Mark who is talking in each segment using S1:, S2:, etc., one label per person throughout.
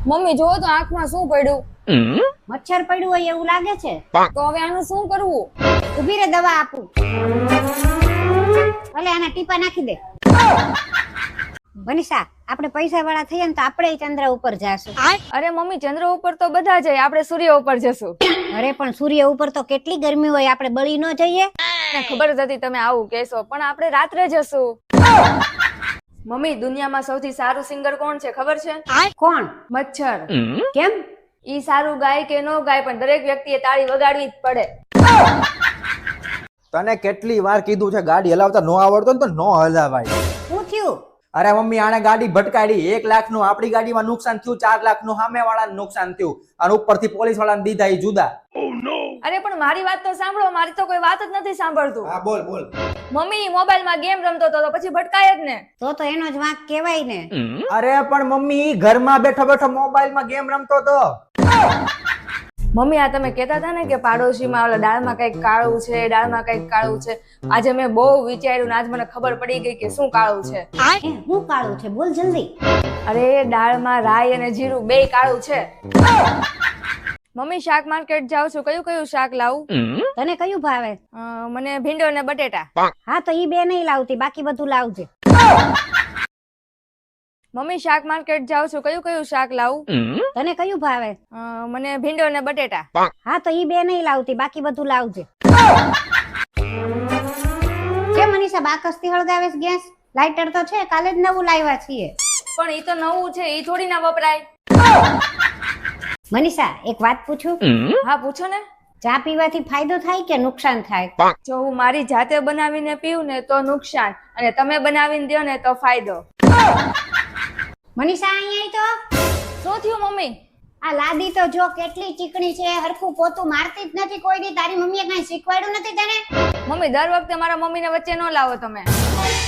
S1: Mummy જો તો આંખમાં શું પડ્યું?
S2: મચ્છર પડ્યું હોય એવું લાગે છે.
S1: તો હવે આનું શું કરવું?
S2: ઉભી રે, દવા આપું. ભલે આના ટીપા નાખી દે. મનીષા, આપણે પૈસા વાળા થઈએ ને તો આપણે ચંદ્ર ઉપર જાશું.
S1: અરે મમ્મી, ચંદ્ર ઉપર તો બધા જાય, આપણે સૂર્ય ઉપર જશું.
S2: અરે પણ સૂર્ય ઉપર તો કેટલી ગરમી હોય, આપણે બળી ન જઈએ?
S1: મને ખબર જ હતી તમે આવું કહેશો, પણ આપણે રાત્રે જશું. મમ્મી, દુનિયામાં સૌથી સારું સિંગર કોણ છે ખબર છે?
S2: કોણ?
S1: મચ્છર.
S2: કેમ?
S1: ઈ સારું ગાય કે નો ગાય, પણ દરેક વ્યક્તિએ તાળી વગાડવી જ પડે.
S3: તને કેટલી વાર કીધું છે ગાડી હલાવતા નો આવડતો ને તો નો હલાવાય.
S2: શું થયું?
S3: અરે મમ્મી, આને ગાડી ભટકાડી, 1 લાખ નું આપણી ગાડીમાં નુકસાન થયું, 4 લાખ નું સામે વાળાને નુકસાન થયું, અને ઉપરથી પોલીસ વાળાને દીધા ઈ જુદા.
S1: અરે પણ મારી વાત તો સાંભળો, મારી તો કોઈ વાત જ નથી સાંભળતું.
S3: હા બોલ બોલ.
S1: મમ્મી મોબાઈલમાં ગેમ રમતો હતો તો પછી ભટકાય જ ને.
S2: તો એનો જ વાંક કહેવાય ને.
S3: અરે પણ મમ્મી, ઘરમાં બેઠો બેઠો મોબાઈલમાં ગેમ રમતો હતો.
S1: મમ્મી, આ તમે કહેતા હતા ને કે પાડોશીમાં ઓલા દાળમાં કઈક કાળું છે, દાળમાં કઈક કાળું છે. આજે મેં બહુ વિચાર્યું ને આજ મને ખબર પડી ગઈ કે શું કાળું છે.
S2: શું કાળું છે? બોલ જલ્દી.
S1: અરે દાળમાં રાઈ અને જીરું બેય કાળું છે. મમ્મી, શાક માર્કેટ જાઉં છું, કયું કયું શાક લાવું?
S2: તને કયું ભાવે?
S1: મને ભીંડો ને બટેટા.
S2: હા તો ઈ બે નહીં લાવતી, બાકી બધું લાવજે.
S1: મમ્મી, શાક માર્કેટ જાઉં છું, કયું કયું શાક લાવું?
S2: તને કયું ભાવે?
S1: મને ભીંડો ને બટેટા.
S2: હા તો ઈ બે નહીં લાવતી, બાકી બધું લાવજે. કેમ મનીષા બાકસથી હળગાવેશ ગેસ? લાઇટર તો છે, કાલે જ નવું લાવ્યા છીએ.
S1: પણ ઈ તો નવું છે, ઈ થોડી ના વપરાય.
S2: મનીષા, એક વાત પૂછું?
S1: હા પૂછો ને.
S2: ચા પીવાથી ફાયદો થાય કે નુકસાન થાય?
S1: જો હું મારી જાતે બનાવીને પીવું ને તો નુકસાન, અને તમે બનાવીને દો ને તો ફાયદો.
S2: મનીષા, અહીંયા તો
S1: શું થયું મમ્મી?
S2: આ લાદી તો જો કેટલી ચીકણી છે, હરખું પોતું મારતી જ નથી કોઈ દી. તારી મમ્મીએ કઈ શીખવાડ્યું નથી તને?
S1: મમ્મી, દર વખતે મારા મમ્મીને વચ્ચે ન લાવો તમે.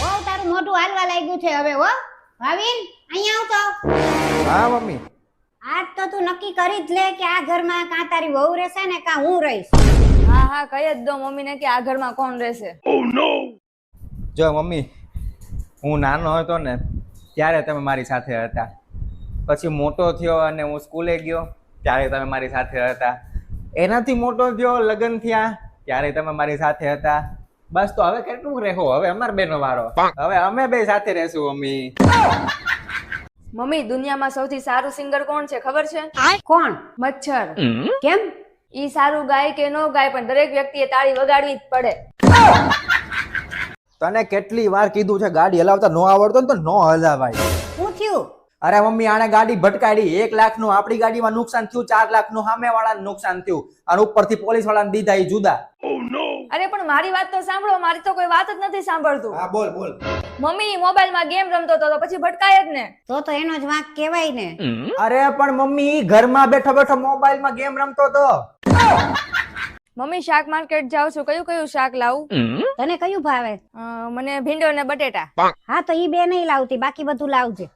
S2: ઓ તારું મોઢું હાલવા લાગ્યું છે હવે. હો ભાવિન, અહીંયા આવતો.
S3: હા મમ્મી.
S2: આજ તો તું નક્કી કરી જ લે કે આ ઘરમાં કાં તારી વહુ રહેશે ને કાં હું રહીશ.
S1: હા હા, કહી જ દો મમ્મીને કે આ ઘરમાં કોણ રહેશે.
S3: જો મમ્મી, હું નાનો હતો ને ત્યારે તમે મારી સાથે હતા, પછી મોટો થયો અને હું સ્કૂલે ગયો ત્યારે તમે મારી સાથે હતા, એનાથી મોટો થયો લગ્ન થયા ત્યારે તમે મારી સાથે હતા. બસ તો હવે કેટલું રહેવો, હવે અમાર બેનો વારો, હવે અમે બે સાથે રહેશું. મમ્મી
S1: મમ્મી, દુનિયામાં સૌથી સારું સિંગર કોણ છે ખબર છે?
S2: કોણ?
S1: મચ્છર.
S2: કેમ?
S1: ઈ સારું ગાય કે નો ગાય, પણ દરેક વ્યક્તિએ તાળી વગાડવી જ પડે.
S3: તને કેટલી વાર કીધું છે ગાડી હલાવતા નો આવડતો ને તો નો હલાવાય.
S2: શું થયું?
S3: અરે મમ્મી, આને ગાડી ભટકાડી, 1 લાખ નું આપણી ગાડીમાં નુકસાન થયું, 4 લાખ નું સામે વાળાને નુકસાન થયું, અને ઉપરથી પોલીસ વાળાને દીધા ઈ જુદા.
S1: અરે પણ મારી વાત તો સાંભળો, મારી તો કોઈ વાત જ નથી સાંભળતું.
S3: હા બોલ બોલ.
S1: મમ્મી મોબાઈલમાં ગેમ રમતો હતો તો પછી ભટકાય જ ને.
S2: તો એનો જ વાંક કહેવાય ને.
S3: અરે પણ મમ્મી, ઘરમાં બેઠો બેઠો મોબાઈલમાં ગેમ રમતો હતો.
S1: મમ્મી, શાક માર્કેટ જાઉં છું, કયું કયું શાક લાવું?
S2: તને કયું ભાવે?
S1: મને ભીંડો ને બટેટા.
S2: હા તો ઈ બે નહીં લાવતી, બાકી બધું લાવજે.